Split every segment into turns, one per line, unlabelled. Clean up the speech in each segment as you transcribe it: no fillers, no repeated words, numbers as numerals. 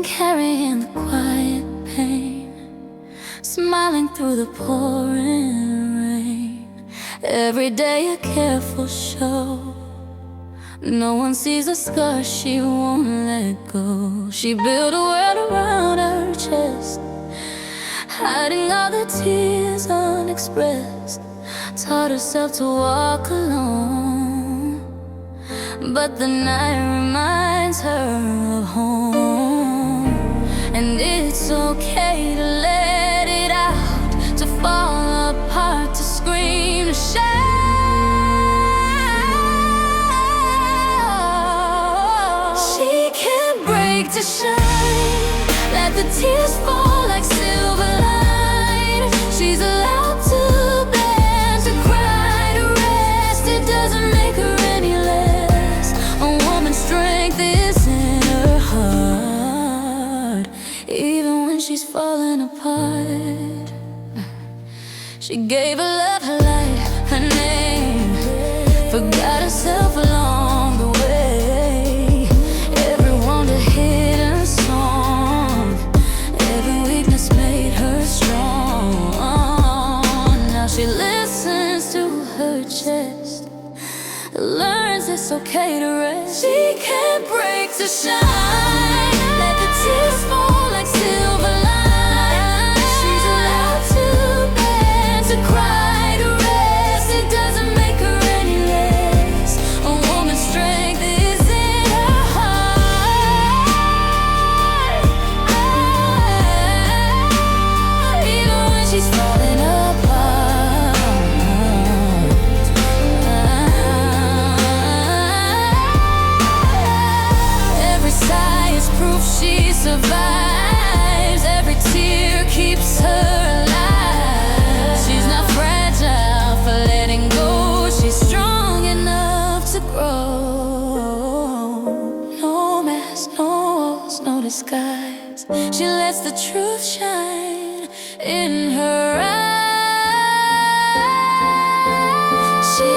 been carrying the quiet pain, smiling through the pouring rain. Every day a careful show. No one sees the scars she won't let go. She built a world around her chest, hiding all the tears unexpressed. Taught herself to walk alone, but the night reminds her of home. And it's okay to let it out, to fall apart, to scream, to shout. She can't break to shine, let the tears fall like silver line. She's allowed to bend, to cry, to rest. It doesn't make her any less. A woman's strength is in her heart, even when she's falling apart. She gave her love, her life, her name, forgot herself along the way. Every wound a hidden song, every weakness made her strong. Now she listens to her chest, learns it's okay to rest. She can't break to shine, let the tears fall like silver line. She's allowed to bend, to cry, to rest. It doesn't make her any less. A woman's strength is in her heart, even when she's falling apart. Every sigh is proof she survives. Every tear keeps her alive. She's not fragile for letting go. She's strong enough to grow. No mask, no walls, no disguise. She lets the truth shine in her eyes. She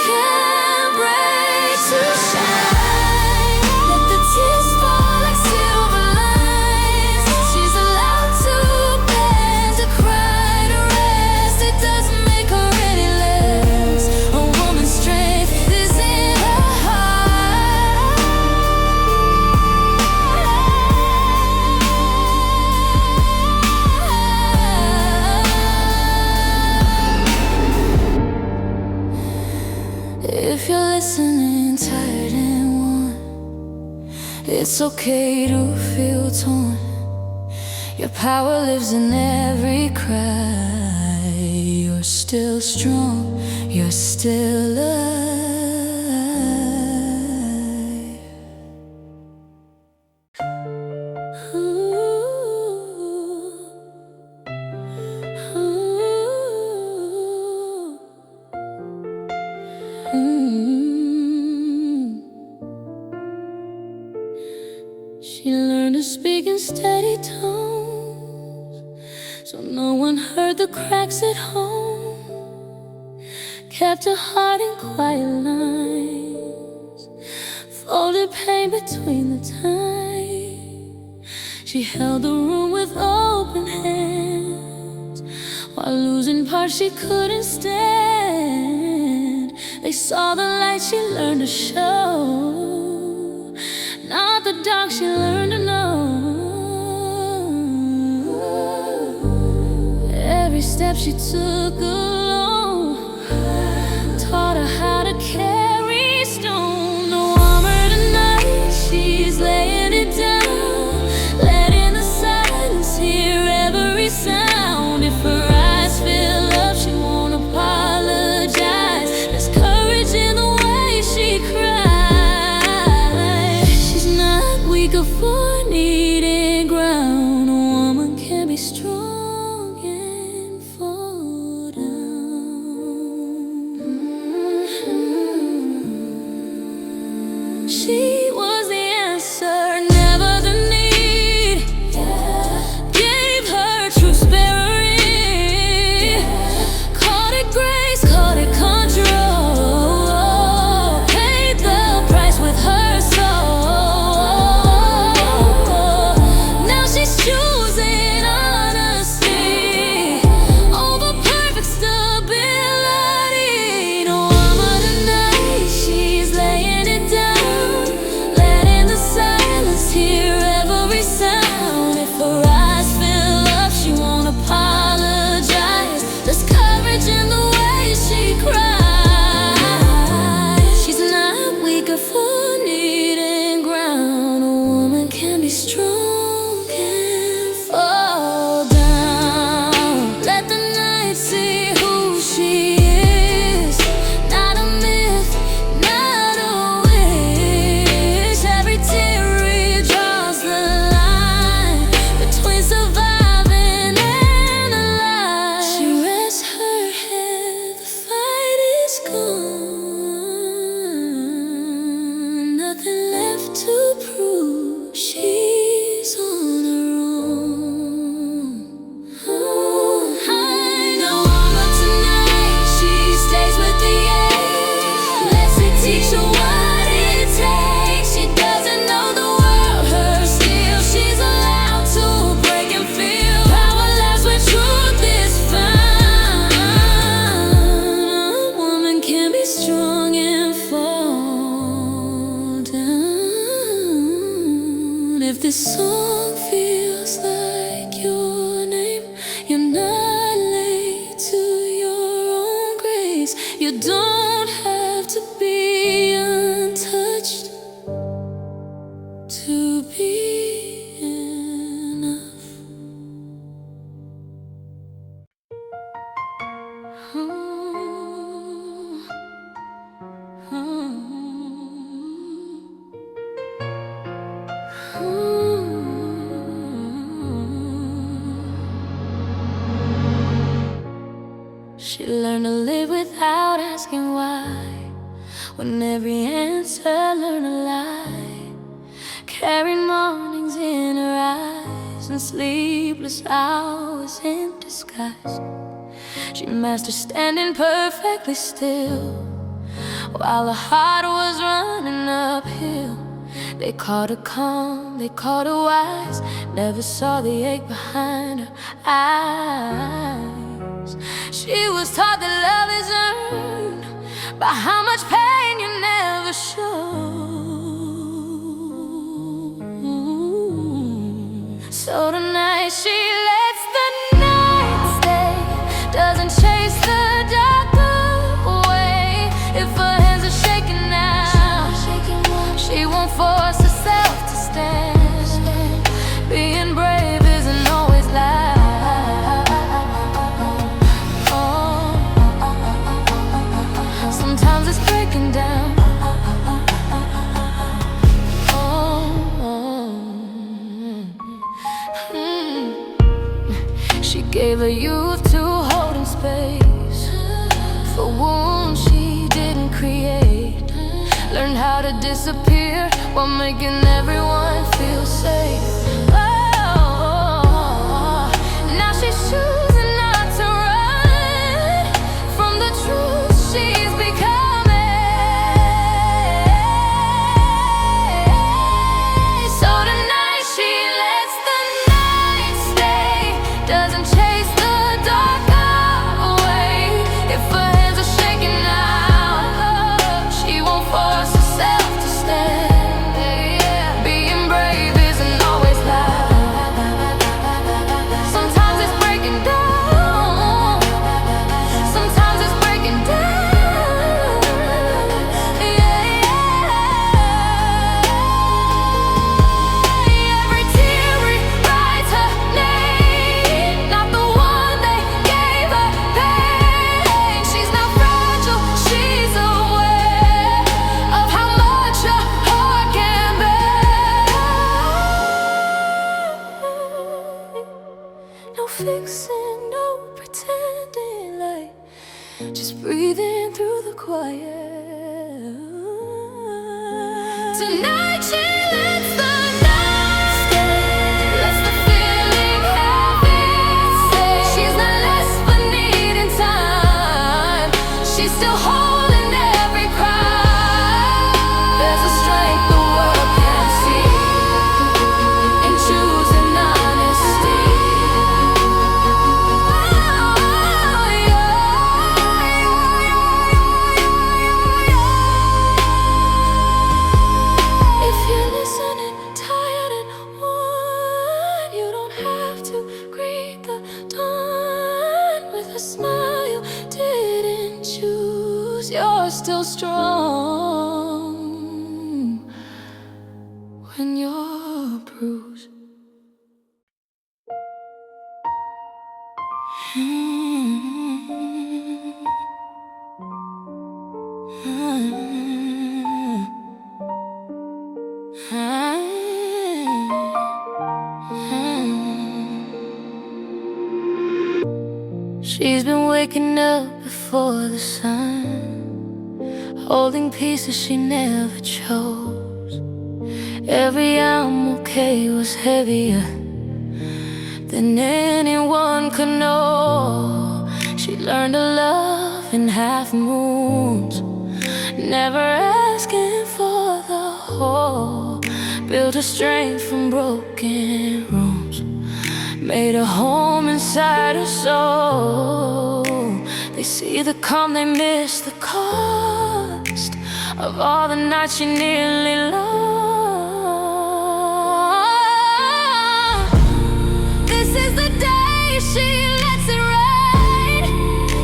can't break to shine, let the tears fall like silver lines. She's allowed to bend, to cry, to rest. It doesn't make her any less. A woman's strength is in her heart. If you're listening, tired and worn, it's okay to feel torn. Your power lives in every cry. You're still strong, you're still alive. Ooh, ooh, She learned to speak in steady tones, so no one heard the cracks at home. Kept her heart in quiet lines, folded pain between the times. She held the room with open hands, while losing parts she couldn't stand. They saw the light she learned to show, not the dark she learned to know. Every step she took alone taught her how to carry stone. No armor tonight, she's laying it down, letting the silence hear every sound. If her eyes fill up, she won't apologize. There's courage in the way she cries. She's not weak or for needing ground. A woman can be strong and fall down. learned to live without asking why. When every answer learned a lie, carried mornings in her eyes and sleepless hours in disguise. She mastered standing perfectly still while her heart was running uphill. They called her calm, they called her wise, never saw the ache behind her eyes. She was taught that love is earned by how much pain you never show. So tonight she lets the night stay, doesn't chase the dark away. If her hands are shaking now, she won't force herself to stand. Being brave isn't always loud. Sometimes it's breaking down. She gave her youth to holding space for wounds she didn't create. Learned how to disappear while making everyone feel safe. Oh, now she's choosing not to run from the truth she's becoming. So tonight she lets the night stay, doesn't chase the dark away. If her hands are shaking now, she won't force herself to stand. Being brave isn't always loud. Sometimes it's breaking down. Sometimes it's breaking down. Every tear rewrites her name, not the one they gave her pain. She's not fragile, she's aware of how much a heart can bear. No fixing, no pretending, like just breathing through the quiet. Tonight she lets the night stay, lets the feeling heavy stay. She's not less for needing time, she's still holding every cry. There's a strength the world can't see in choosing honesty. If you're listening, tired and worn, you don't have to greet the dawn with a smile you didn't choose. You're still strong when you're bruised. She's been waking up before the sun, holding pieces she never chose. Every I'm okay was heavier than anyone could know. She learned to love in half moons, never asking for the whole. Built her strength from broken rooms, made a home inside her soul. They see the calm, they miss the cost of all the nights she nearly lost. This is the day she lets it rain,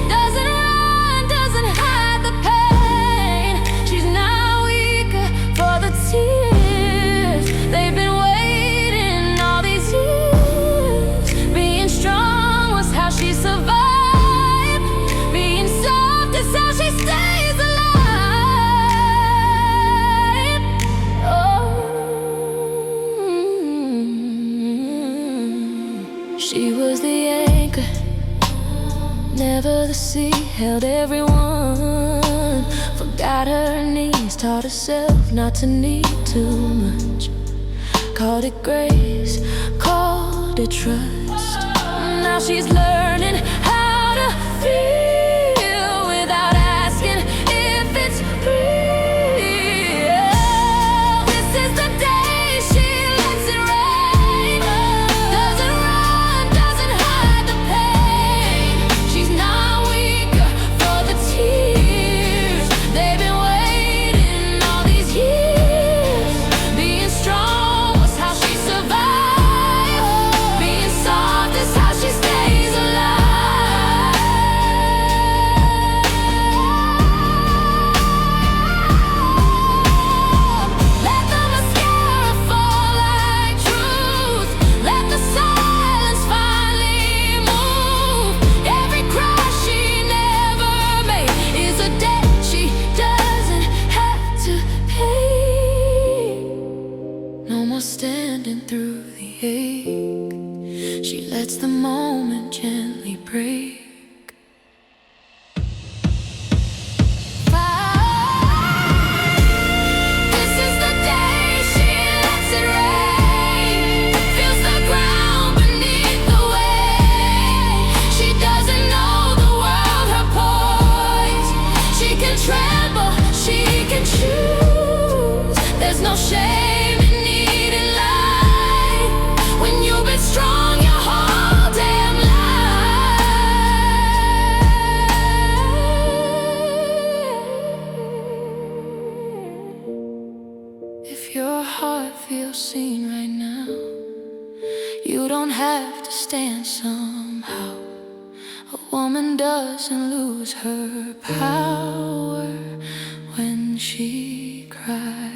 doesn't run, doesn't hide the pain. She's not weaker for the tears they've been waiting all these years. Being strong was how she survived. Being soft is how she stays alive. Oh, she was the anchor, Never the sea held everyone. Forgot her knees, taught herself not to need too much. Called it grace, called it trust. Now she's learning how to feel without asking if it's real. This is the day she lets it rain. Doesn't run, doesn't hide the pain. She's not weak for the tears. They've been waiting all these years. Being strong was how she survived. Being soft is how she stays alive. Let the mascara fall like truth. Let the silence finally move. Every cry she never made is a debt she doesn't have to pay. No more standing through the ache. She lets the moment gently break. This is the day she lets it rain. Feels the ground beneath the weight. She doesn't know the world, her poise. She can tremble, she can choose. There's no shame in needing light. When you've been strong your whole damn life. If your heart feels seen right now, you don't have to stand somehow. A woman doesn't lose her power when she cries.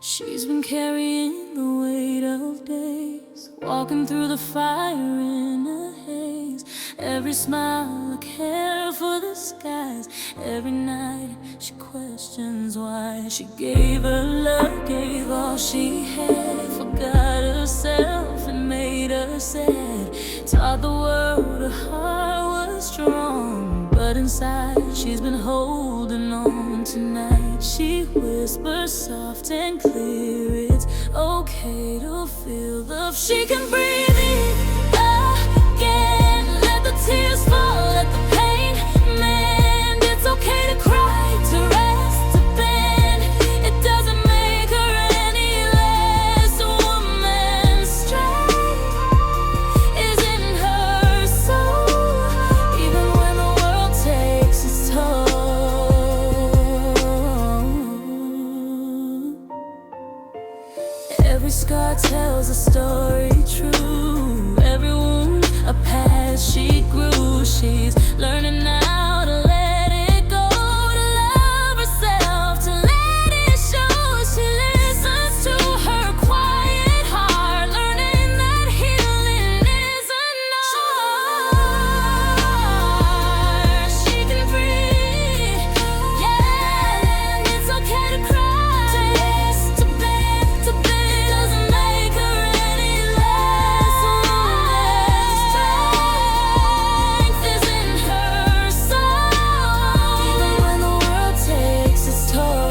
She's been carrying the weight of days, walking through the fire in a haze. Every smile, a care for the skies. Every night she questions why. She gave her love, gave all she had. Forgot herself and made her sad. Taught the world her heart was strong, but inside she's been holding on tonight. She whispers soft and clear, it's okay to feel the she can breathe in again. Let the tears fall, let the pain mend. It's okay to cry, to rest, to bend. It doesn't make her any less a woman. Strength is in her soul, even when the world takes its toll. Every scar tells a story true. Every wound a path she grew. She's learning now to let it go, to love herself, to let it show. She listens to her quiet heart, learning that healing isn't art. She can breathe, yeah, and it's okay to cry, to rest, to bend, to bend. Doesn't make her any less a woman. Strength is in her soul, even when the world takes its toll.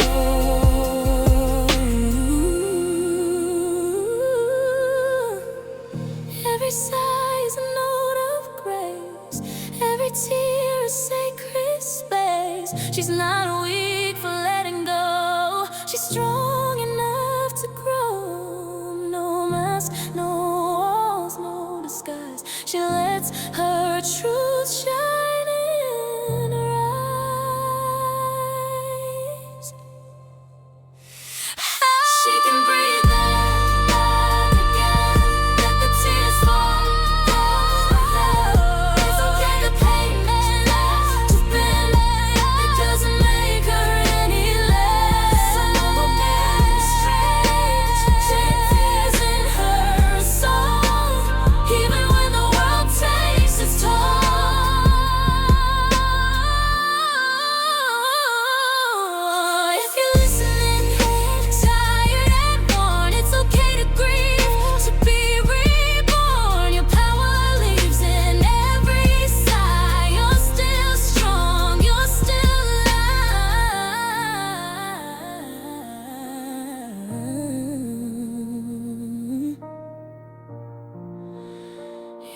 Every sigh is a note of grace. Every tear a sacred space. She's not weak for letting go. She's strong enough to grow. No mask, no walls, no disguise. She lets her truth shine in her eyes. She can breathe out again. Let the tears fall. It's okay to pain to bend. It doesn't make her any less. Strength is in her soul, even when the world takes its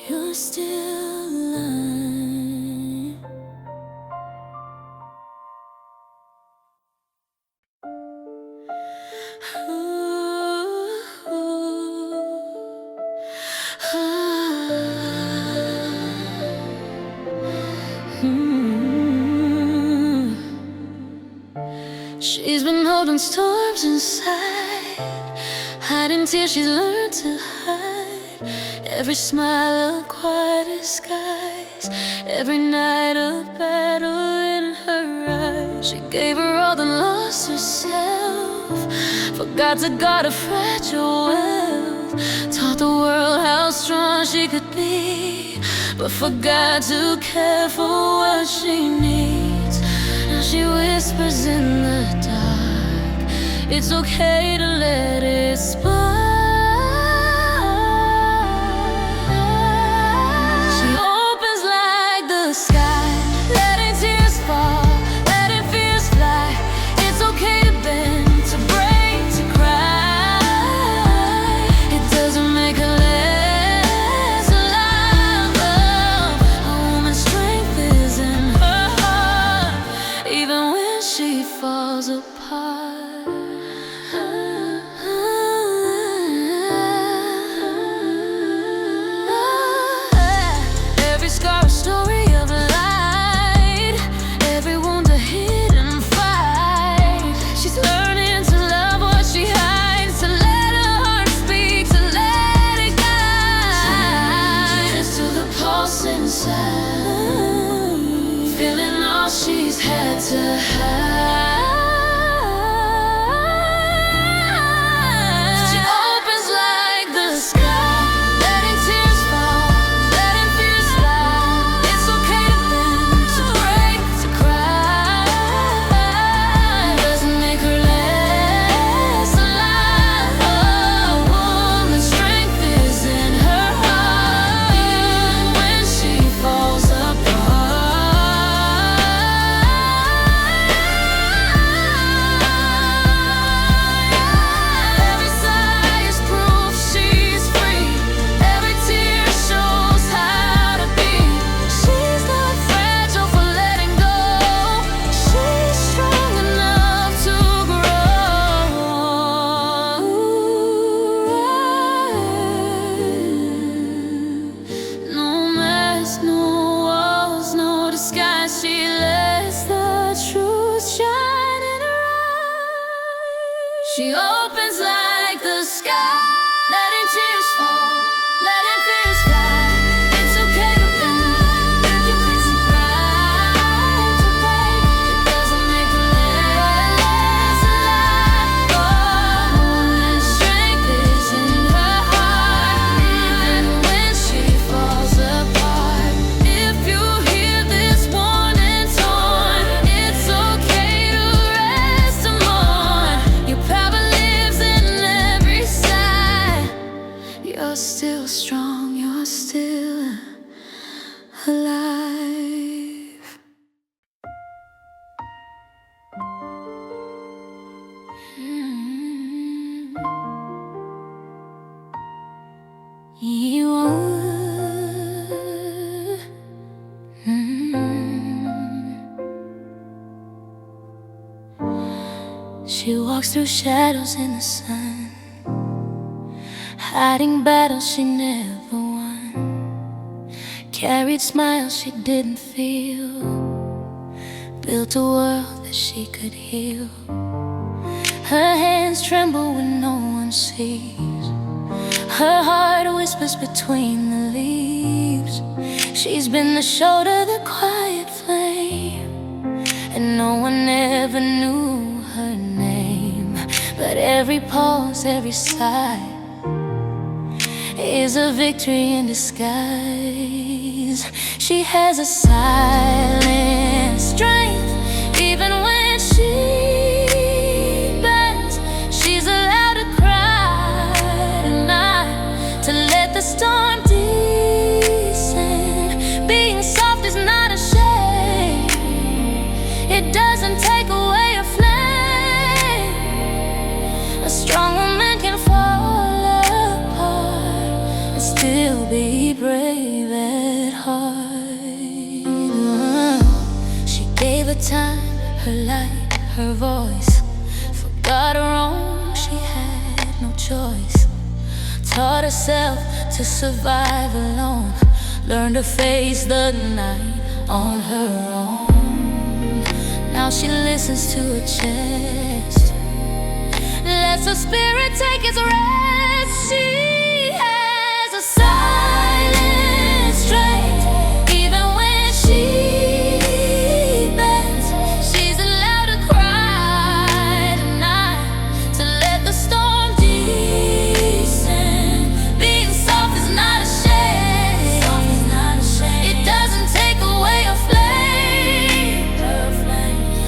you're still alive. She's been holding storms inside, hiding tears she's learned to hide. Every smile a quiet disguise, every night a battle in her eyes. She gave her all then lost herself, forgot to guard a fragile wealth. Taught the world how strong she could be, but forgot to care for what she needs. Now she whispers in the dark, it's okay to let it spark. She opens like the sky, letting tears fall, letting fears fly. It's okay to bend, to break, to cry. It doesn't make her less alive. A woman's strength is in her heart, even when she falls apart. Every scar a story of light, every wound a hidden fight. She's learning to love what she hides, to let her heart speak, to let it guide. She listens to the pulse inside, feeling all she's had to hide. She opens like the sky, letting tears fall, letting fears fly. It's okay to bend, to break, to cry. Doesn't make her less alive. A woman's strength is in her heart, even when she falls apart. Every sigh is proof she's free, every tear shows how to be. She's not fragile for letting go, she's strong enough to grow. No mask, no walls, no disguise. She lets the truth shine in her eyes. She opens like the sky, letting tears fall, letting fears fly. It's okay to bend, you can cry, to break. It doesn't make her less alive. Oh, woman's strength is in her heart, even when she falls apart. If you hear this warning torn, it's okay to rest and mourn. Your power lives in every side. You're still strong, you're still alive. You She walks through shadows in the sun, hiding battles she never won, carried smiles she didn't feel, built a world that she could heal. Her hands tremble when no one sees, her heart whispers between the leaves. She's been the shoulder, the quiet flame, and no one ever knew her name. But every pause, every sigh is a victory in disguise. She has a silent strength, even when she bends. She's allowed to cry tonight, to let the storm descend. Being soft is not a shame, it doesn't take away a flame. A strong woman can fall apart and still still be brave at heart. She gave her time, her light, her voice. Forgot her own, she had no choice. Taught herself to survive alone. Learned to face the night on her own. Now she listens to her chest, lets her spirit take its rest. She has a silent strength, even when she bends. She's allowed to cry tonight, to let the storm descend. Being soft is not a shame. It doesn't take away a flame.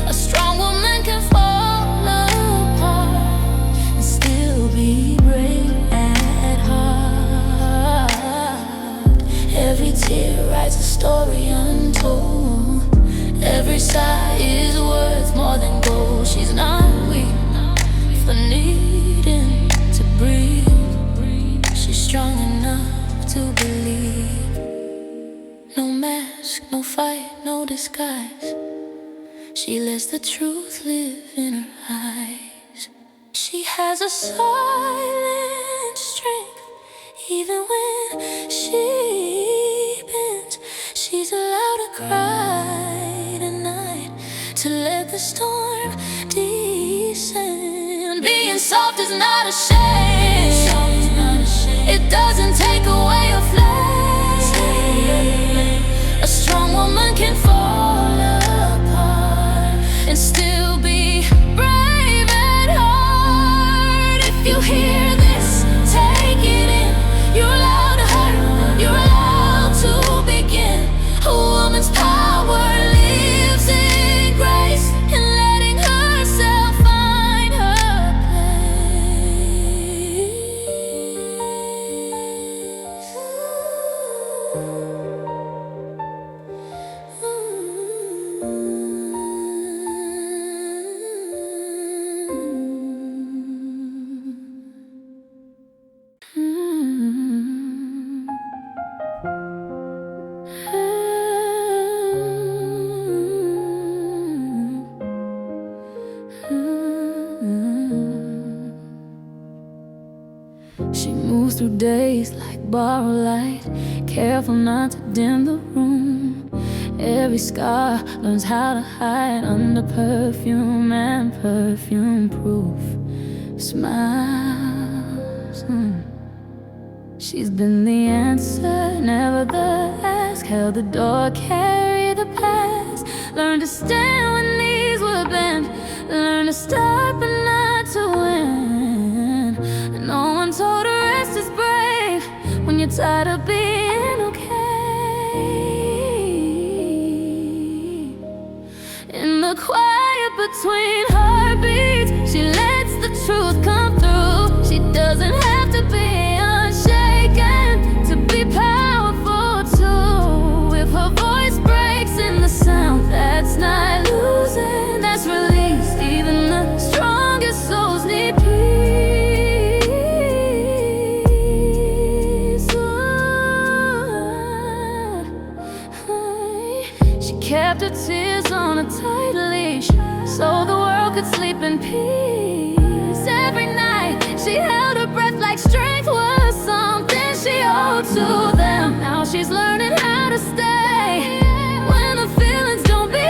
A strong woman can fall apart and still be brave at heart. Every tear writes a story untold. Every sigh is worth more than gold. She's not weak for needing to breathe. She's strong enough to believe. No mask, no fight, no disguise. She lets the truth live in her eyes. She has a silent strength, even when she bends. She's allowed to cry tonight, to let the storm descend. Being soft is not a shame. It doesn't take away a flame. A strong woman can fall apart and still be brave at heart. If you hear this, take it in. You're allowed to hurt, you're allowed to begin. A woman's power lives in grace, in letting herself find her She moves through days like borrowed light, careful not to dim the room. Every scar learns how to hide under perfume and perfume-proof smiles. She's been the answer, never the ask. Held the door, carried the past. Learned to stand when knees were bent. Learned to start but not to win. And no one told her rest is brave when you're tired of being okay. In the quiet between heartbeats, she lets the truth come through. She doesn't have to be unshaken to be powerful too. If her voice breaks in the sound, that's not losing, that's release. Even the strongest souls need peace. She kept her tears on a tight leash so the world could sleep in peace. Every night she held her breath like strength was something she owed to them. Now she's learning how to stay when her feelings don't behave.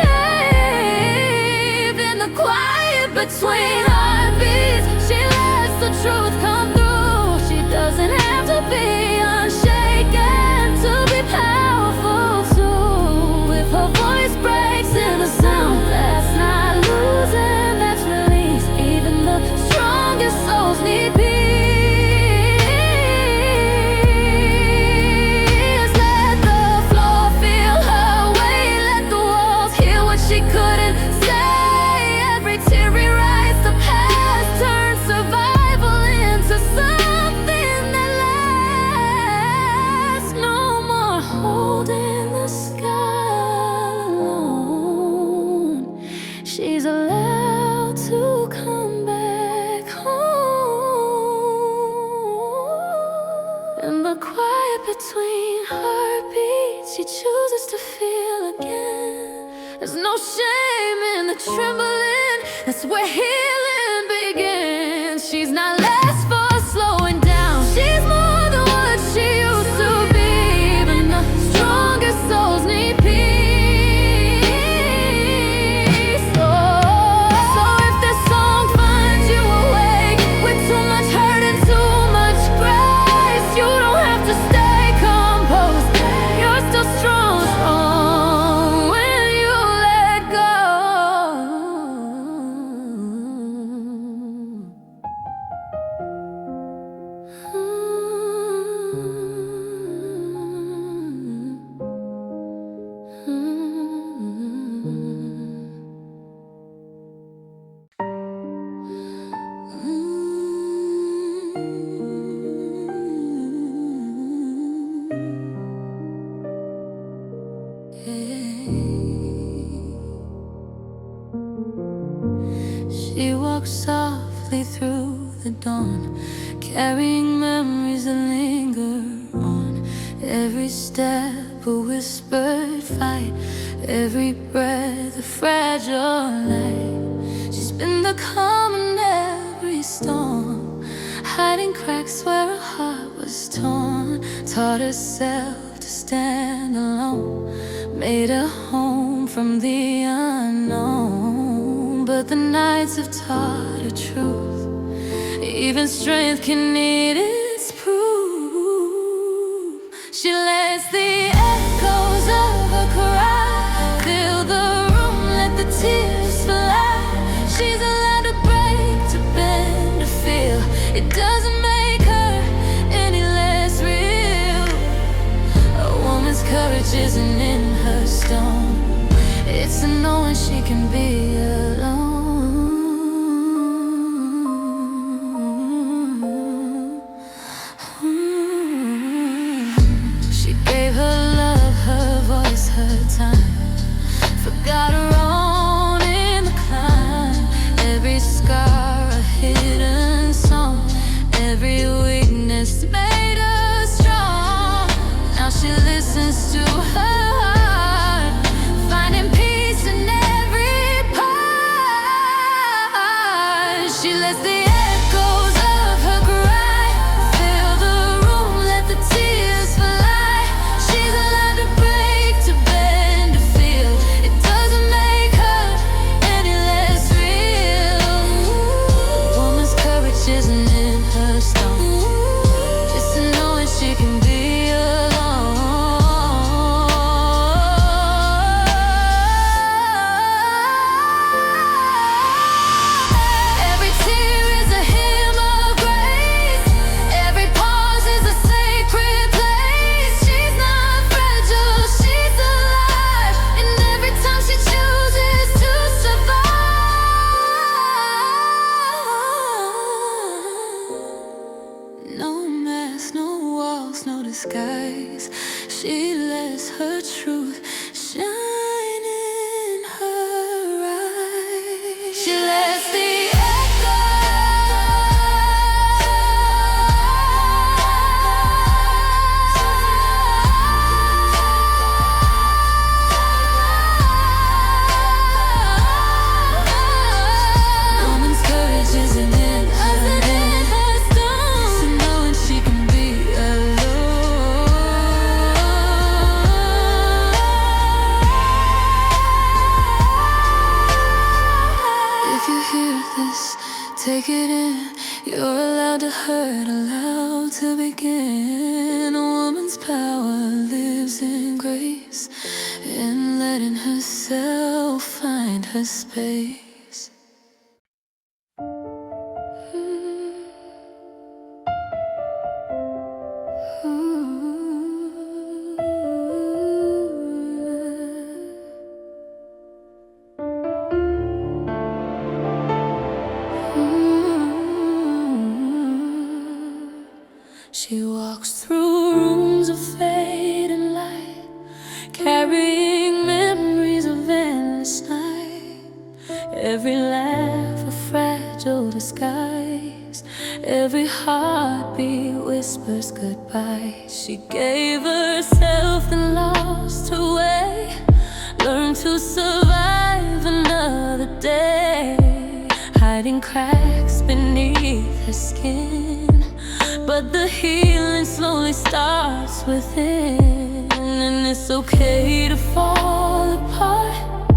In the quiet between heartbeats, she lets the truth come through. She doesn't have to be unshaken to be powerful too. If her voice breaks in the sound, that's not losing, that's release. Even the strongest souls need peace. Let the floor feel her weight. Let the walls hear what she couldn't say. Every tear rewrites the past, turns survival into between heartbeats, she chooses to feel again. There's no shame in the trembling, that's where healing begins. She's not less for slowing down, she's more than what she used to be. Even the strongest souls need peace. So if this song finds you awake with too much hurt and too much grace, you don't have to stay composed, you're still strong when you let go. She walks softly through the dawn, carrying memories that linger on. Every step a whispered fight, every breath a fragile light. She's been the calm in every storm, hiding cracks where her heart was torn. Taught herself to stand alone, made a home from the unknown. But the nights have taught her truth, even strength can need its proof. She lets the echoes of her cry fill the room, let the tears fly. She's allowed to break, to bend, to feel. It doesn't make her any less real. A woman's courage isn't in her stone, it's a knowing she can be alone. She gave her love, her voice, her time, forgot her own in the climb. Every scar a hidden song, every weakness made her strong. Now she listens to her heart, finding peace in every part. She lets the echoes of her cry fill the room, let the tears fly. She's allowed to break, to bend, to feel. It doesn't make her any less real. A woman's courage isn't in her stone, it's to knowing she can be skies. She lets her truth shine in her eyes. She lets the woman's courage isn't in her stone, so knowing she can be take it in, you're allowed to hurt, allowed to begin. A woman's power lives in grace, in letting herself find her space. She walks through rooms of fade and light, carrying memories of endless night. Every laugh a fragile disguise, every heartbeat whispers goodbye. She gave forgave herself and lost her way. Learned to survive another day, hiding cracks beneath her skin. But the healing slowly starts within. And it's okay to fall apart,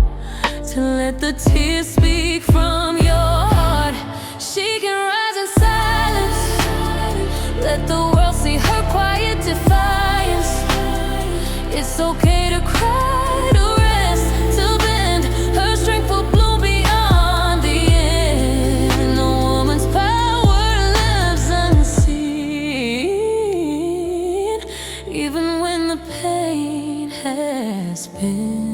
to let the tears speak from your heart. She can rise in silence, let the world see her quiet defiance. It's okay to cry, to rest, to bend. Her strength will bloom beyond the end. A woman's power lives unseen, even when the pain has been.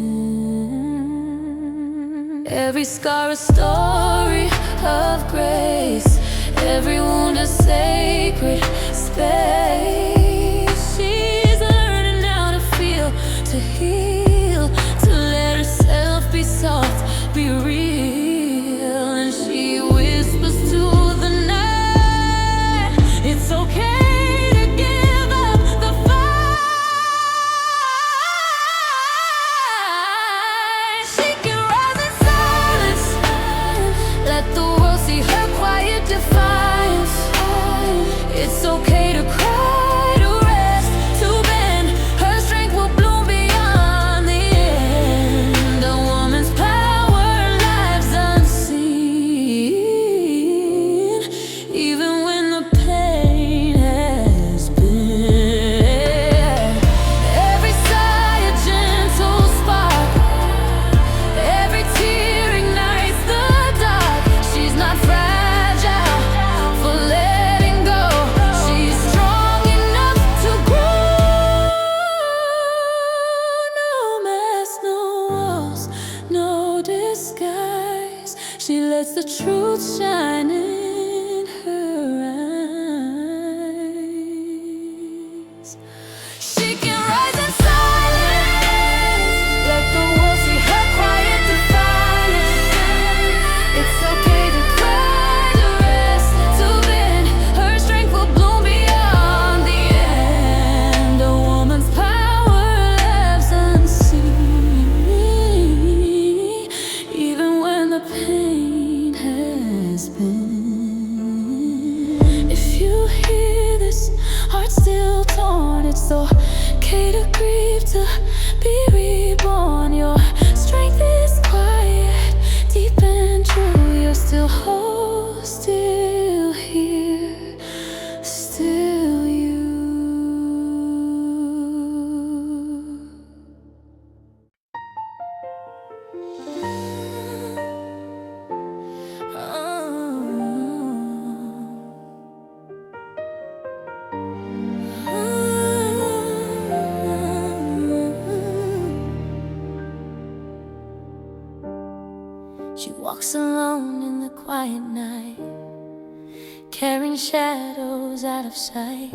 Every scar a story of grace, every wound a sacred space. She's learning how to feel, to heal, to let herself be soft, be real. And she whispers to the night, it's okay to give up the fight. She can rise in silence, let the world see her quiet defiance. It's okay to cry, to rest, to bend. Her strength will bloom beyond the end. A woman's power lives unseen, even when the pain has been. Every sigh a gentle spark, every tear ignites the dark. She's not fragile for letting go. She's strong enough to grow. No mask, no walls, no disguise. She lets the truth shine in her eyes. She can rise in silence, let the world see her quiet defiance. It's okay to cry, to rest, to bend. Her strength will bloom beyond the end. A woman's power lives unseen, even when the pain has been. If you hear this heart still torn, it's okay to grieve, to be reborn. Your strength is quiet, deep and true. You're still whole, still here, still you. She walks alone in the quiet night, carrying shadows out of sight.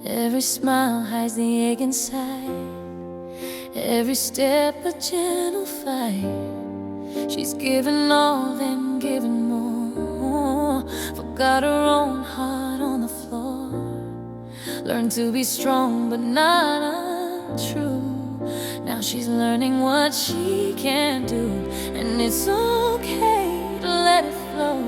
Every smile hides the ache inside, every step a gentle fight. She's given all, then given more. Forgot her own heart on the floor. Learned to be strong but not untrue. Now she's learning what she can do, and it's okay to let it flow,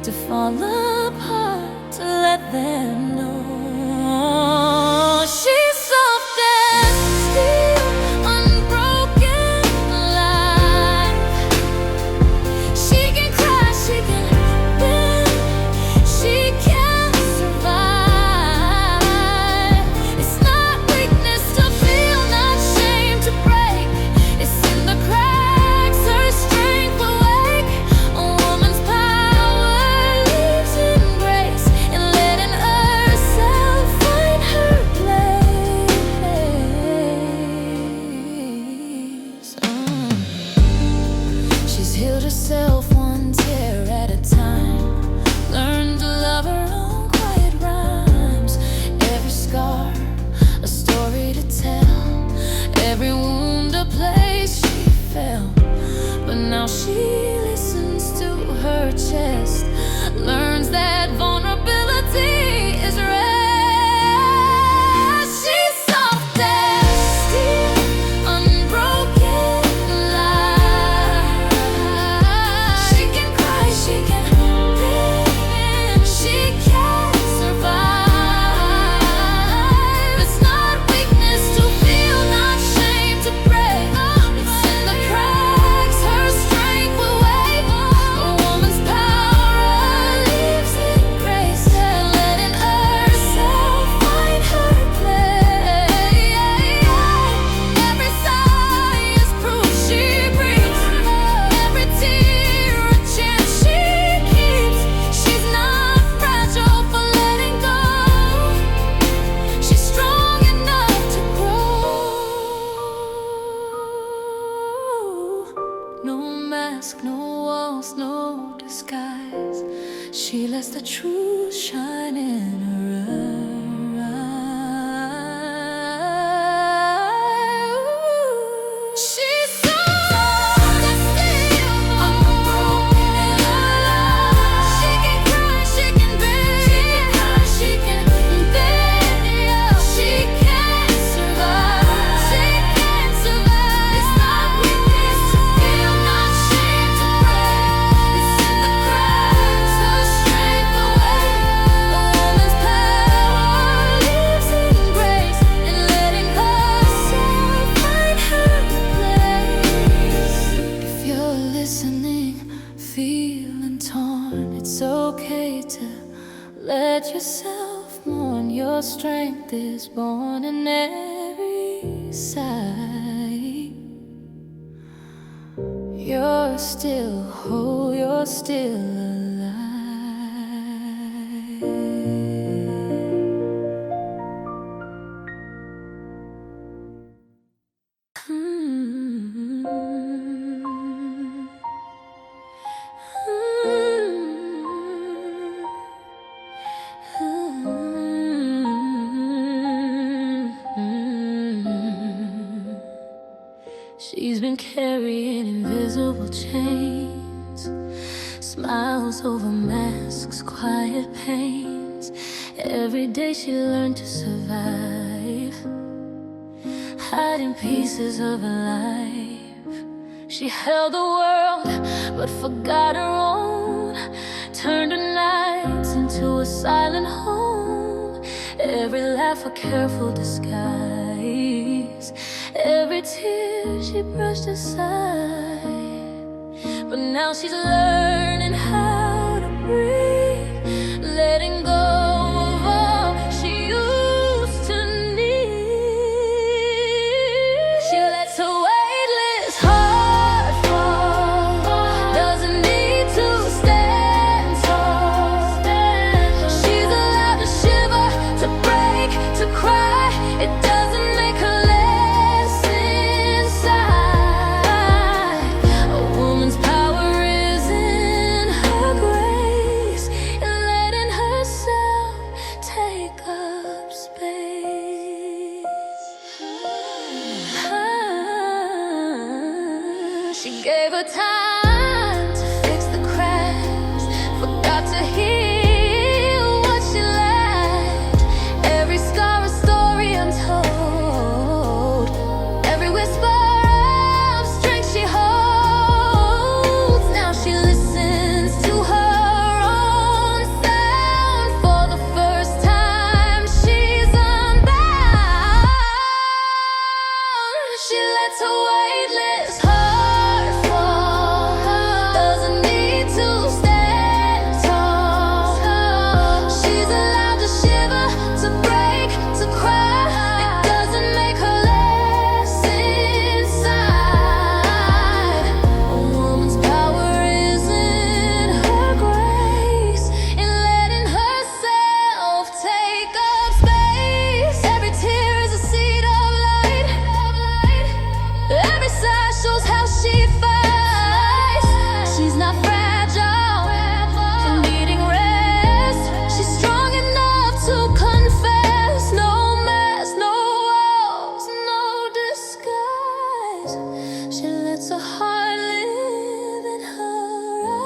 to fall apart, to let them know. She's soft as steel, unbroken life. She can cry, she can bend, she can survive. It's not weakness to feel, not shame to break. It's in the cracks her strength will wake. A woman's power lives in grace, in letting herself find her place. She's healed herself one tear at a time, learned to love her own quiet rhymes. Every scar a story to tell, every wound a place she felt. But now she listens to her chest, learns that vulnerability is rare. She strength is born in every side. You're still whole, you're still alive. She's been carrying invisible chains, smiles over masks, quiet pains. Every day she learned to survive, hiding pieces of her life. She held the world, but forgot her own. Turned her nights into a silent home. Every laugh a careful disguise. Every tear she brushed aside. But now she's learning how to breathe, letting go of all she used to need. She lets her weightless heart fall, doesn't need to stand tall. She's allowed to shiver, to break, to cry. It doesn't make her less inside. A woman's power is in her grace, in letting herself take up space. She gave her time to fix the cracks, forgot to heal what she lacked. Every scar a story untold, every whisper of strength she holds. Now she listens to her own sound. For the first time she's unbound. She lets her weightless heart fall, doesn't need to stand tall. She's allowed to shiver, to break, to cry. It doesn't make her less inside. A woman's power is in her grace, in letting herself take up space. Every tear is a seed of light. Every sigh shows how she fights. She's not fragile for needing rest. She's strong enough to confess. No mask, no walls, no disguise. She lets her heart live in her eyes.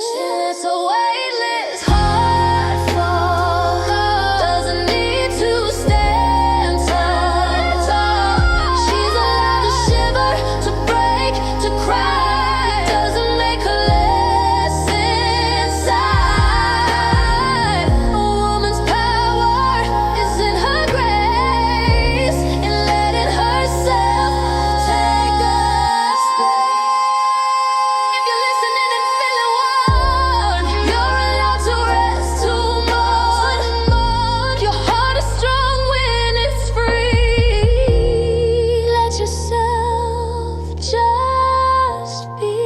She lets her weightless heart fall, doesn't need to stand tall. She's allowed to shiver, to break, to cry. Doesn't make her less inside. A woman's power is in her grace, in letting herself take up space. If you're listening and feeling worn, you're allowed to rest, to mourn. Your heart is strong when it's free. Let yourself just be.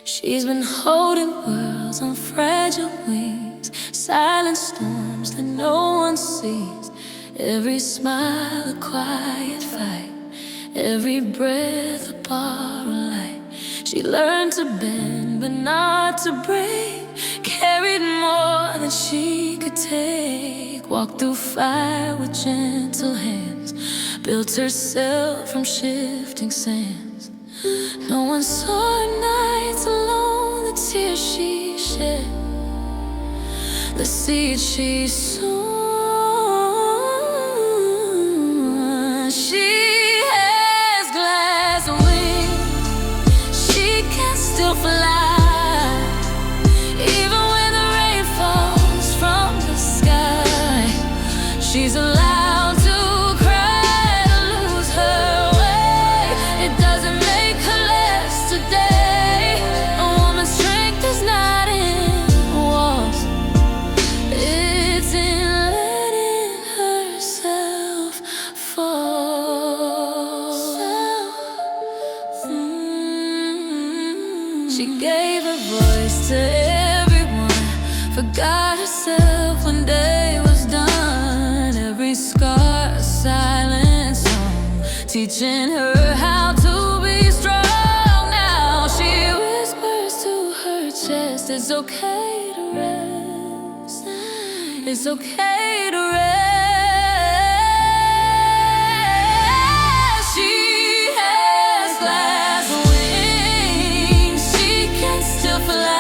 She's been holding worlds on fragile wings, silent storms that no one sees. Every smile a quiet fight, every breath a borrowed light. She learned to bend but not to break, carried more than she could take. Walked through fire with gentle hands, built herself from shifting sands. No one saw her nights alone, the tears she shed, the seed she sown. She has glass wings, still fly. Even when the rain falls from the sky, she's allowed to cry, to lose her way. It doesn't make her less today. A woman's strength is not in walls, it's in letting herself fall. She gave her voice to everyone, forgot herself when day was done. Every scar a silent song, teaching her how to be strong. Now she whispers to her chest, it's okay to rest, it's okay to rest. She has glass wings, she can still fly.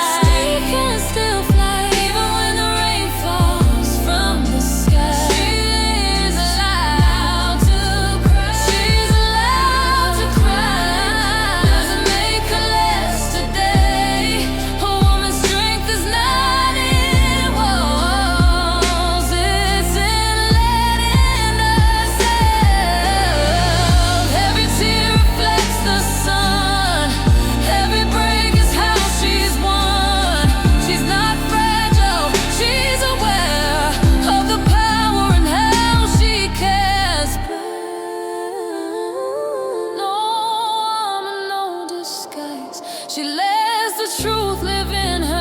Even when the rain falls from the sky, she's allowed to cry. She's allowed to cry. Doesn't make her less today. A woman's strength is not in walls, it's in letting herself. Every tear reflects the sun, every break is how she's won. She's not fragile, she's aware of the power and how she cares. No armor, no disguise, she lets the truth live in her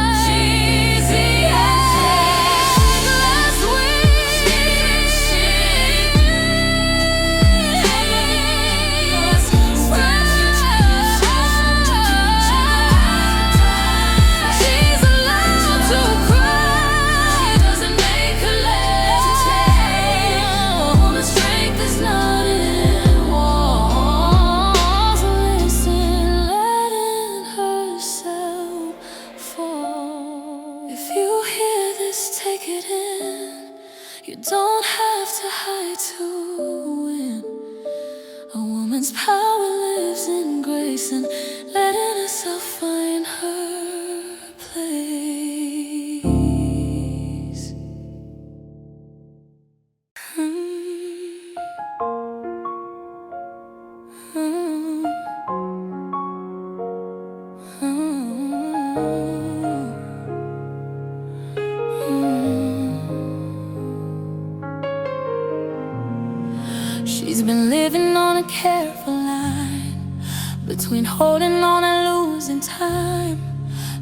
eyes. She's the glass wings, she's allowed to cry, doesn't make her less today. A woman's strength is not in walls, listen, letting herself fall. If you hear this, take it in. You don't have to hide to win. A woman's power lives in grace and letting herself find her place. She's been living on a careful line between holding on and losing time.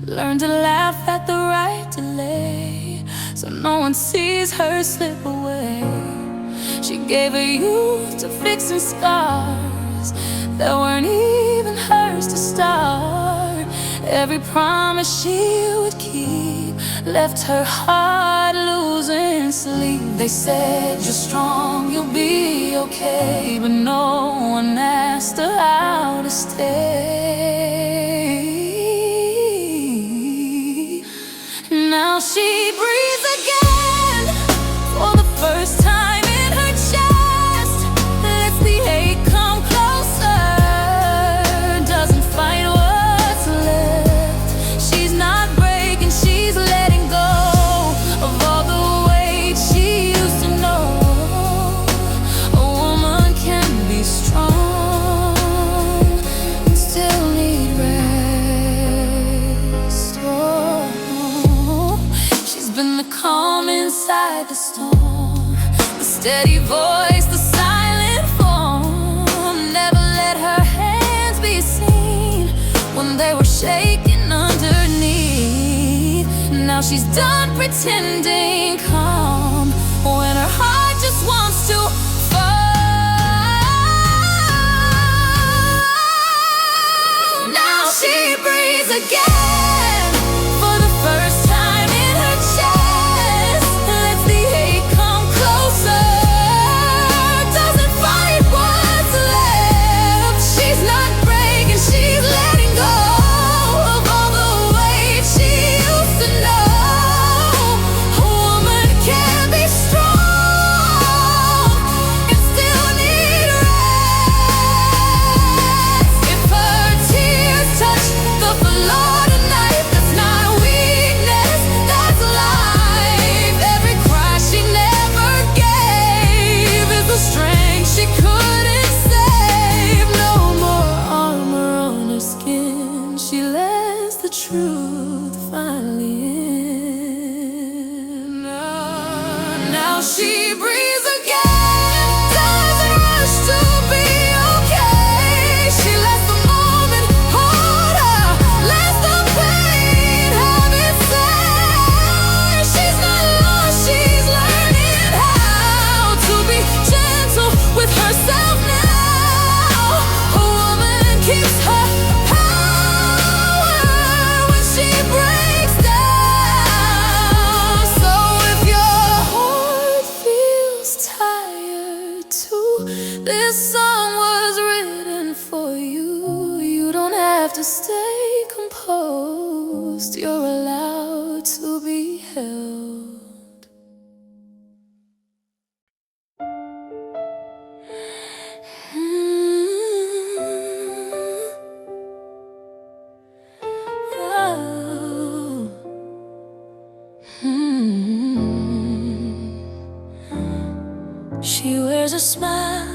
Learn to laugh at the right delay, so no one sees her slip away. She gave her youth to fixing scars that weren't even hers to start. Every promise she would keep left her heart losing sleep. They said you're strong, you'll be okay, but no one asked her how to stay. Now she breathes again for the first time in her chest. Lets the ache come closer, doesn't fight what's left. She's not breaking, she's letting go of all the weight she used to know. A woman can be strong and still need rest. Oh, she's been the calm inside the storm, the steady voice, the silent form. Never let her hands be seen when they were shaking underneath. Now she's done pretending calm when her heart just wants to fall. Now she breathes again for the first time in her chest. Lets the ache come closer, doesn't fight what's left. She's not breaking, she's letting go of all the weight she used to know. A woman can be strong and still need rest. If keeps her power when she breaks down. So if your heart feels tired too, this song was written for you. You don't have to stay composed. You're allowed to be held. She wears a smile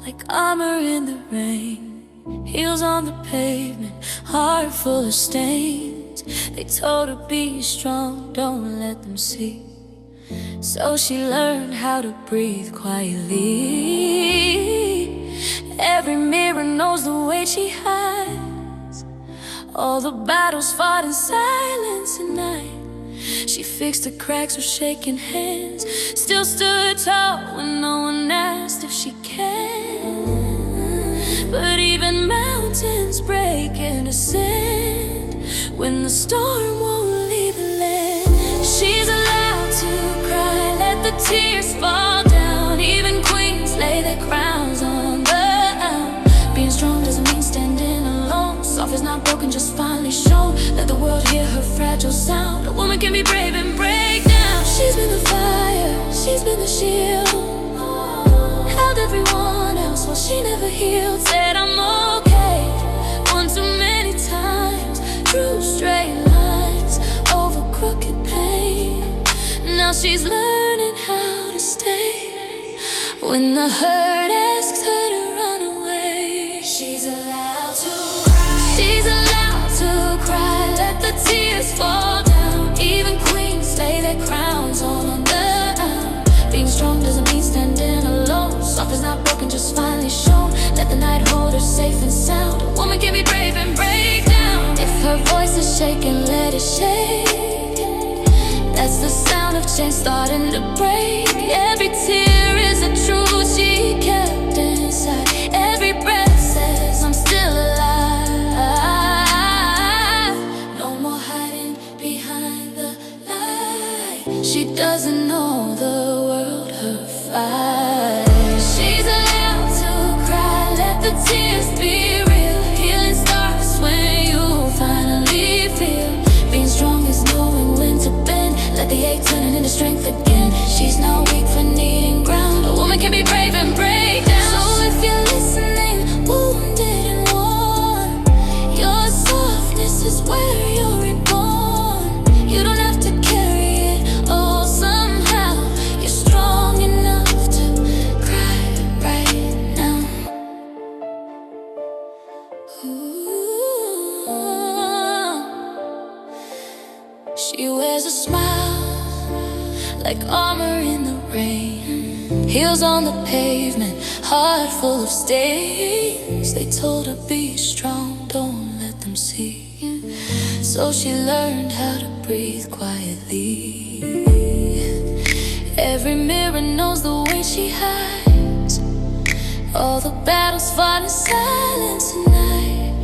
like armor in the rain, heels on the pavement, heart full of stains. They told her be strong, don't let them see. So she learned how to breathe quietly. Every mirror knows the weight she has, all the battles fought in silence at night. She fixed the cracks with shaking hands, still stood tall when no one asked if she can. But even mountains break into sand when the storm won't leave the land. She's allowed to cry, let the tears fall down. Even queens lay their crowns on the ground. Being strong doesn't mean standing alone. Soft is not broken, just finally shown. Let the world hear her fragile sound. A woman can be brave and break down. She's been the fire, she's been the shield, held everyone else while she never healed. Said I'm okay one too many times, drew straight lines over crooked pain. Now she's learning how to stay when the hurt asks her to run away. She's allowed to cry, she's allowed to cry. Let the tears fall down. Even queens lay their crowns on the ground. Being strong doesn't mean standing alone. Soft is not broken, just finally shown. Let the night hold her safe and sound. A woman can be brave and break down. If her voice is shaking, let it shake. That's the sound of chains starting to break. Every tear is a truth she kept inside. Every breath says I'm still alive. No more hiding behind the light. She doesn't know the world her fight. She's allowed to cry, let the tears be real. Healing starts when you finally feel. Being strong is knowing when to bend. Let the ache turn into strength again. She's not weak for needing ground. A woman can be brave and break down. So if you're listening, wounded and worn, your softness is where you're reborn. You don't have to carry it all somehow. You're strong enough to cry right now. Ooh. She wears a smile like armor in the rain, heels on the pavement, heart full of stains. They told her be strong, don't let them see. So she learned how to breathe quietly. Every mirror knows the weight she hides, all the battles fought in silence at night.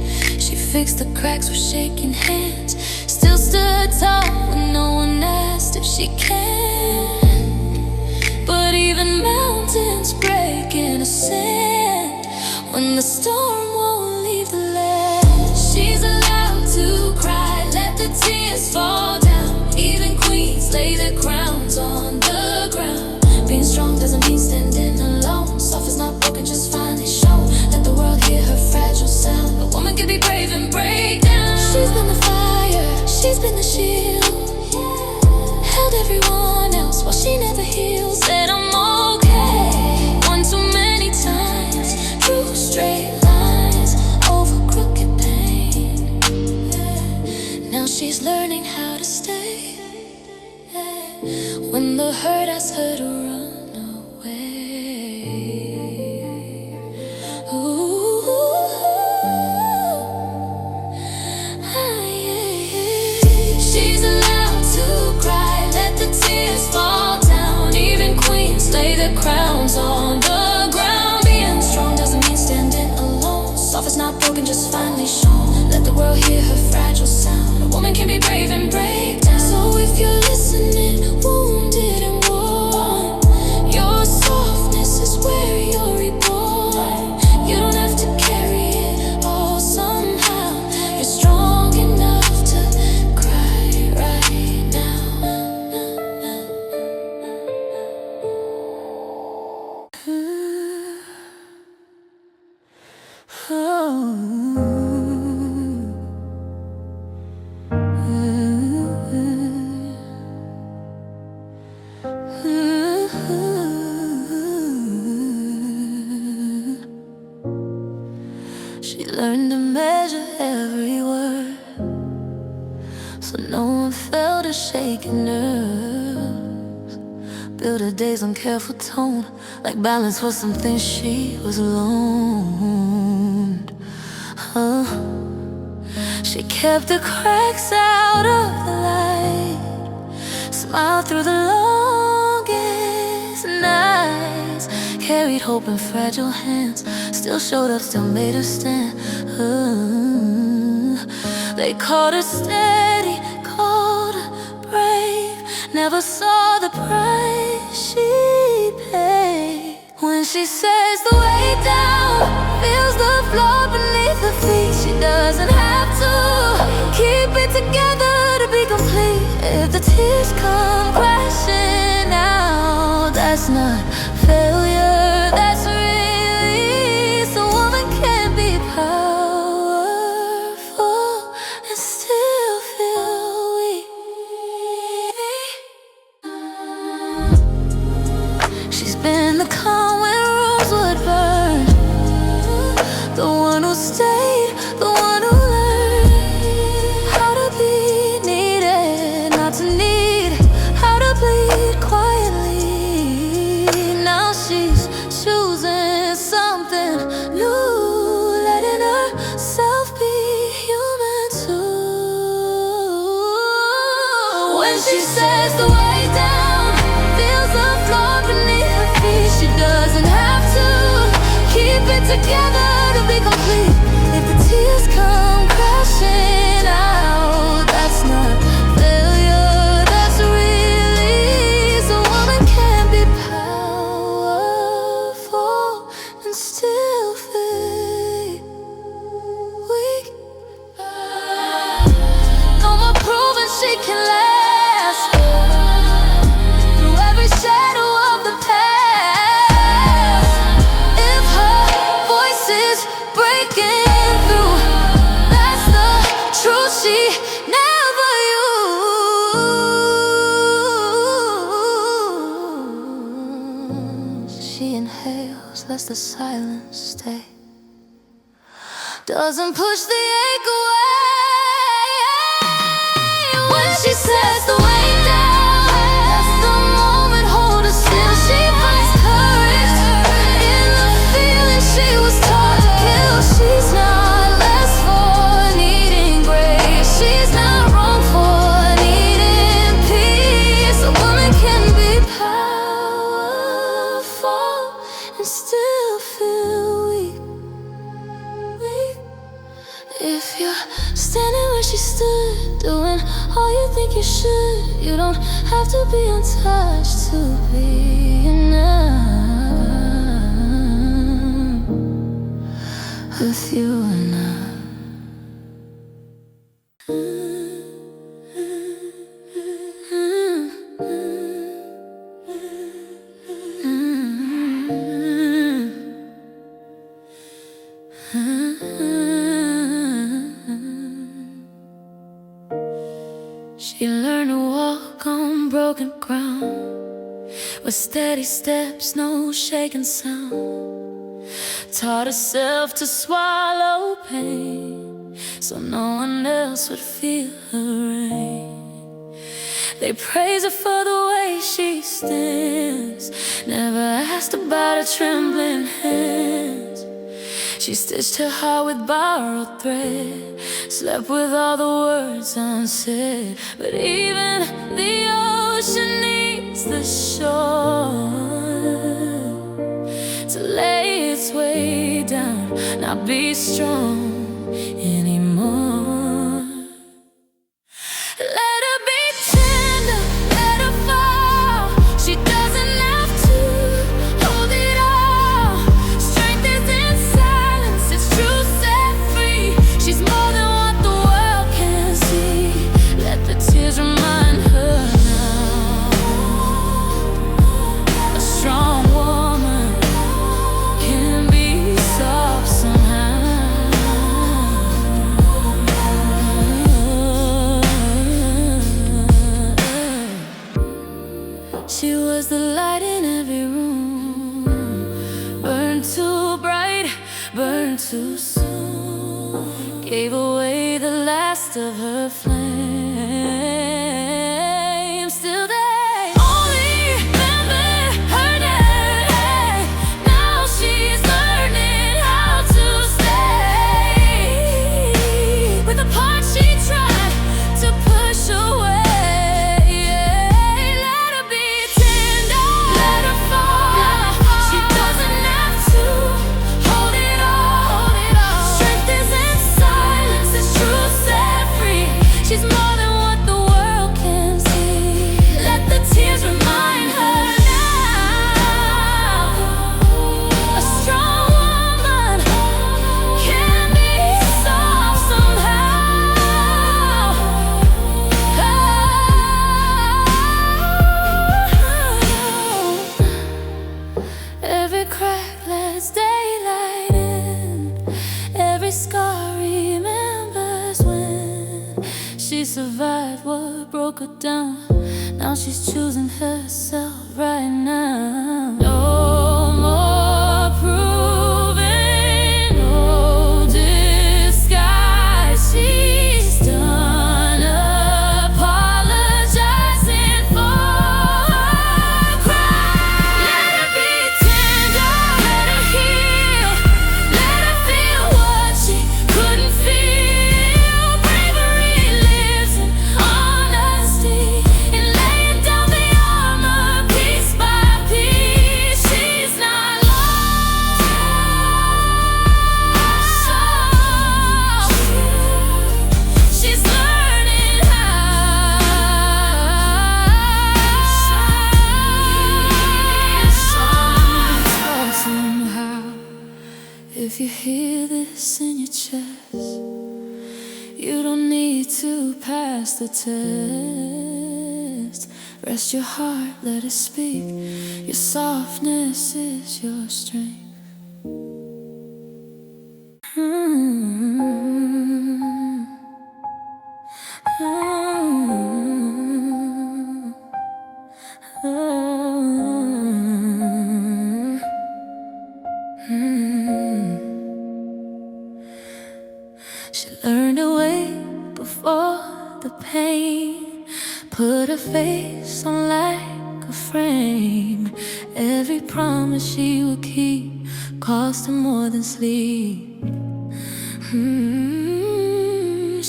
She fixed the cracks with shaking hands, still stood tall when no one asked if she can. But even mountains break into sand when the storm won't leave the land. She's allowed to cry, let the tears fall down. Even queens lay their crowns on the ground. Being strong doesn't mean standing alone. Soft is not broken, just finally shown. Let the world hear her fragile sound. A woman can be brave and break down. She's been the fire, she's been the shield, held everyone else while she never healed. Said I'm okay one too many times, drew straight lines over crooked pain. Now she's learning how to stay when the hurt asks her to run away. Ooh, she's allowed to cry, let the tears fall down. Even queens lay their crowns on the ground. Being strong doesn't mean standing alone. Soft is not not broken, just finally shown. Let the world hear her fragile sound. A woman can be brave and break down. So if you're listening, wounded and worn, your softness is where you're reborn. You don't have to carry it all somehow. You're strong enough to cry right now. She learned to measure every word, so no one felt her shaking nerves. Built her days on careful tone, like balance was something she was loaned. She kept the cracks out of the light, smiled through the longest nights, carried hope in fragile hands, still showed up, still made her stand. They called her steady, called her brave, never saw the price she paid. When she says the way down feels the floor beneath her feet, she doesn't have to keep it together to be complete. If the tears come crashing out, that's not failure, that's release. A woman can be powerful and still feel weak. She's been the calm when rooms would burn, the one who stayed, the one who learned how to be needed, not to need, how to bleed quietly. Now she's choosing something new, letting herself be human too. When she says the way down feels the floor beneath her feet, she doesn't have to keep it together to be complete. If the tears come crashing out, that's not failure, that's release. A woman can be powerful and still feel weak. No more proving she can last through every shadow of the past. If her voice is breaking through, that's the truth she never used. She inhales, lets the silence stay, doesn't push the ache away. When she says the way down, that's the moment, hold her still. She finds courage in the feeling she was taught to kill. She's not less for needing grace, she's not wrong for needing peace. A woman can be powerful and still feel weak. If you're standing where she stood, doing all you think you should, you don't have to be untouched to be enough. With you enough. She learned to walk on broken ground, with steady steps, no shaking sound. Taught herself to swallow pain, so no one else would feel her rain. They praise her for the way she stands, never asked about her trembling hands. She stitched her heart with borrowed thread, slept with all the words unsaid. But even the ocean needs the shore to lay its way down, not be strong anymore. Let her be tender, let her fall. She doesn't have to hold it all. Strength is in silence, it's true, set free. She's more than what the world can see. Let the tears remind her now. A strong woman can be soft somehow. She was the light in every room, burned too bright, burned too soon, gave away the last of her flame. Still they only remember her name. Now she's learning how to stay with the part she tried to push away. Let her be tender, let her fall. She doesn't have to hold it all. Strength is in silence, it's true, set free. She's more than what the world can see. Let the tears remind her now. A strong woman can be soft somehow. Every crack lets daylight in. Every scar remembers when she survived what broke her down. Now she's choosing herself right now. No more proving, no disguise. She's done apologizing for her crime. Let her be tender, let her heal. Let her feel what she couldn't feel. Bravery lives in honesty, in laying down the armor piece by piece. She's not lost. She's learning somehow. If you hear this in your chest, you don't need to pass the test. Rest your heart, let it speak. Your softness is your strength. She learned to wait before the pain, put her face on like a frame. Every promise she would keep cost her more than sleep.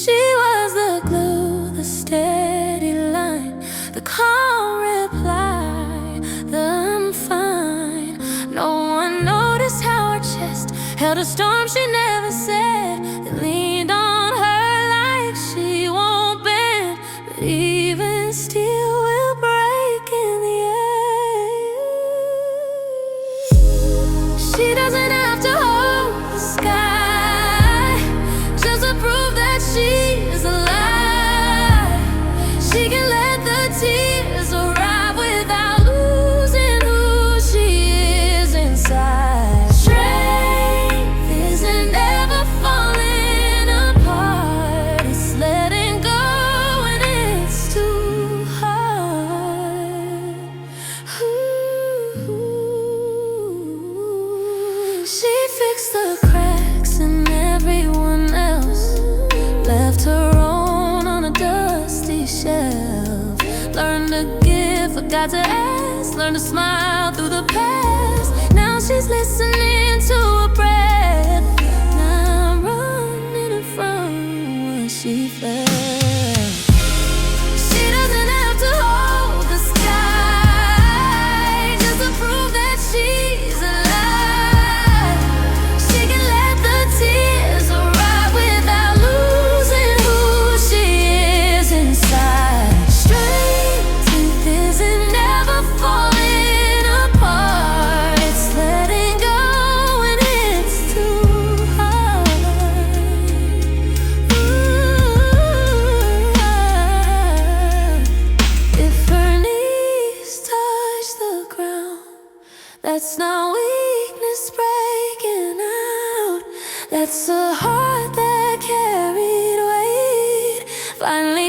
She was the glue, the steady line, the calm reply, the I'm fine. No one noticed how her chest held a storm she never said. They leaned on her like she won't bend, but even still will break in the end. She doesn't have to hold the sky just to prove that she is alive. She can let the tears arrive without losing who she is inside. Strength isn't ever falling apart. It's letting go when it's too hard. She fixed the cracks in everyone else, left her own on a dusty shelf. Learned to give, forgot to ask, learned to smile through the past. Now she's listening to her breath, not running from what she felt. She doesn't have to hold the sky just to prove that she's alive.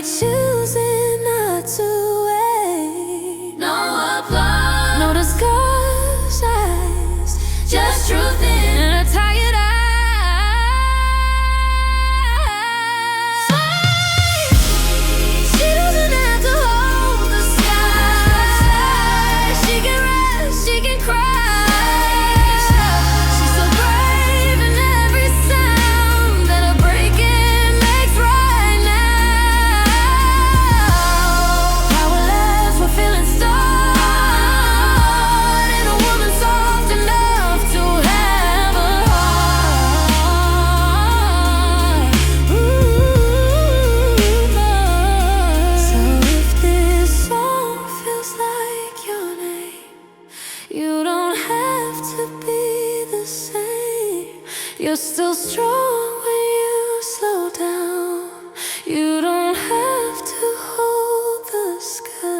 choosing not to wait. No applause, no disguise, just truth in a tired eye. She doesn't have to hold the sky. She can rest, she can cry. She's so brave in every sound that a breaking makes right now. Powerless, we're feeling start in a woman soft enough to have a heart. So if this song feels like your name, you don't have to be the same. You're still strong when you slow down. You don't have to hold the sky.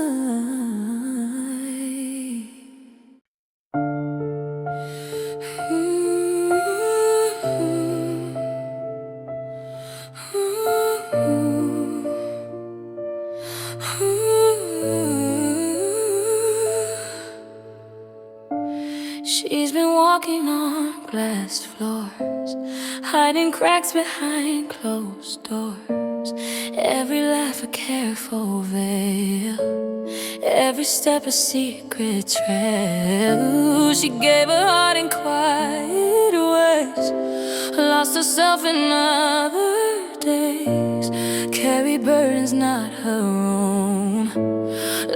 She's been walking on glass floors, hiding cracks behind closed doors. Every laugh a careful veil, every step a secret trail. She gave her heart in quiet ways, lost herself in other days. Carry burdens not her own,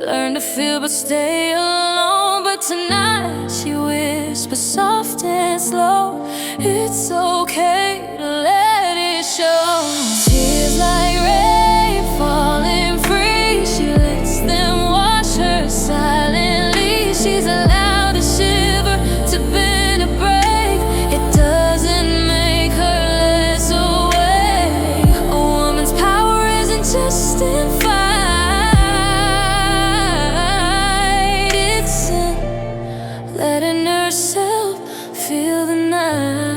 learn to feel but stay alone. But tonight she whispers soft and slow, it's okay to let it show. Tears like rain falling free, she lets them wash her silently. She's allowed to shiver, to bend, to break. It doesn't make her less awake. A woman's power isn't just in fight, it's in letting herself feel the night.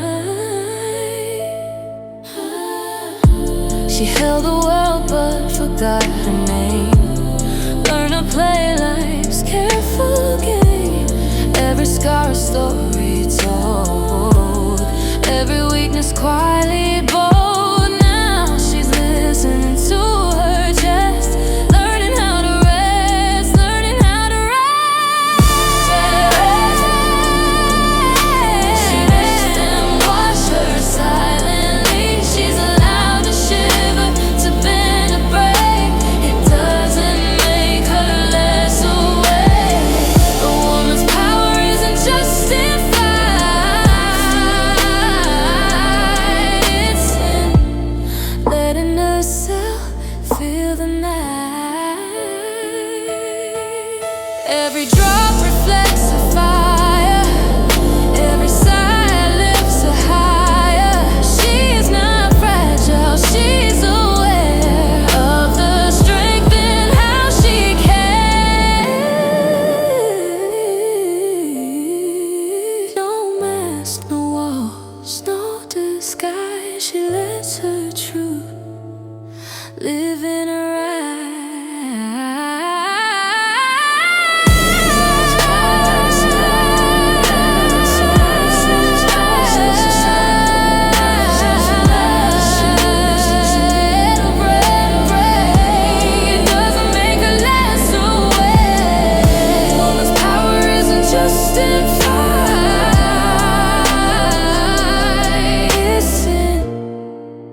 She held the world but forgot her name. Learn to play life's careful game. Every scar a story told, every weakness quietly bold. Now she's listening to her chest, learning how to rest, learning how to rest. She lets them wash her silently. She's allowed to shiver, to bend, to break. It doesn't make her less awake. A woman's power isn't just in fight, it's in letting herself feel the night. Every drop reflects a fire, every sigh lifts her higher. She's not fragile, she's aware of the strength in how she carries. No mask, no walls, no disguise. She lets her truth live in her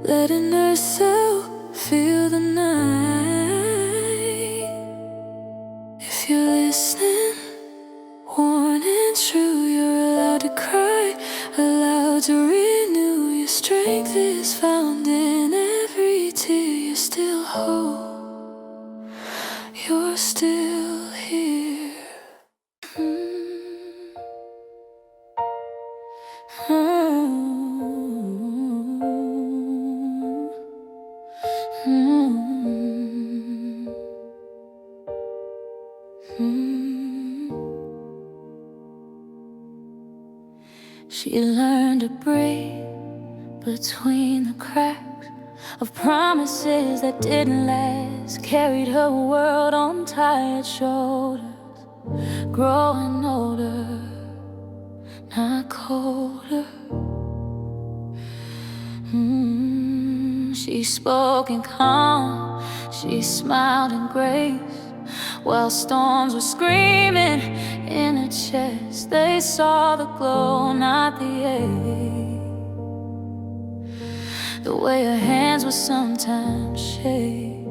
letting herself feel the night. If you're listening, worn and true, you're allowed to cry, allowed to renew. Your strength is found in every tear. You're still whole, you're still here. She learned to breathe between the cracks, of promises that didn't last, carried her world on tired shoulders, growing older, not colder. She spoke in calm, she smiled in grace, while storms were screaming in her chest. They saw the glow, not the ache, the way her hands would sometimes shake.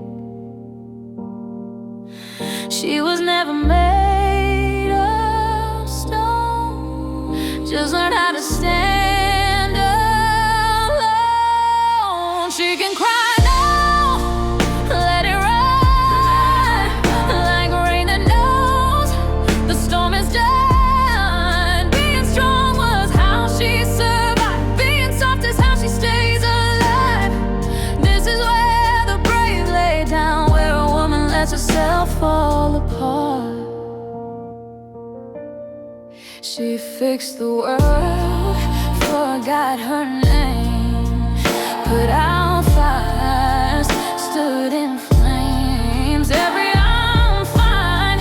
She was never made of stone, just learned how to stand alone. She can cry now, let it run, like rain that knows the storm is done. Being strong was how she survived, being soft is how she stays alive. This is where the brave lay down, where a woman lets herself fall apart. She fixed the world, forgot her name, put out fires, stood in flames. Every I'm fine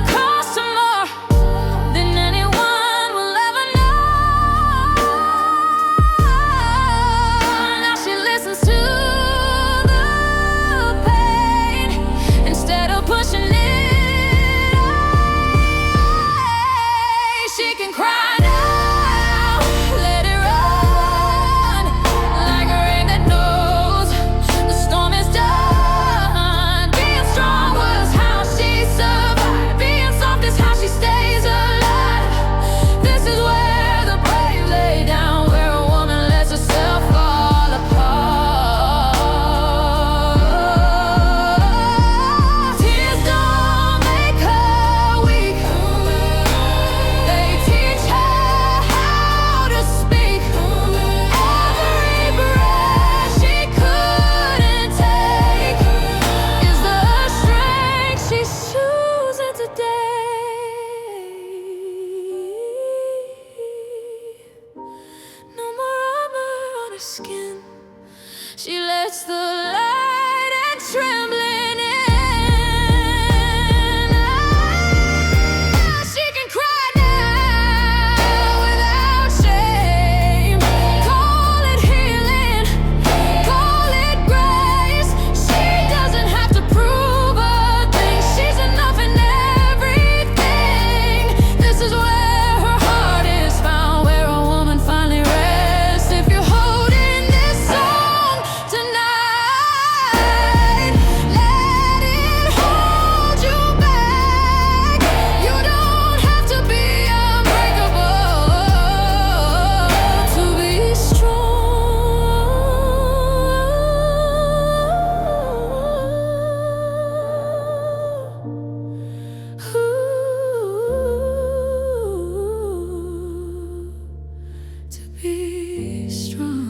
cost her more than anyone will ever know. Now she listens to the pain instead of pushing it away. She can cry now, let it run, like a rain that knows the storm is done. Being strong was how she survived, being soft is how she stays alive. This is where the brave lay down, where a woman lets herself fall apart. Tears don't make her weak, they teach her how to speak. Every breath she couldn't take is the strength she's choosing today. No more armor on her skin, she lets the light and trembling in. She can cry now without shame. Call it healing, call it grace. She doesn't have to prove a thing, she's enough in everything. This is where her heart is found, where a woman finally rests. If you're holding this song tonight, let it hold you back. You don't have to be unbreakable to be strong. To be strong.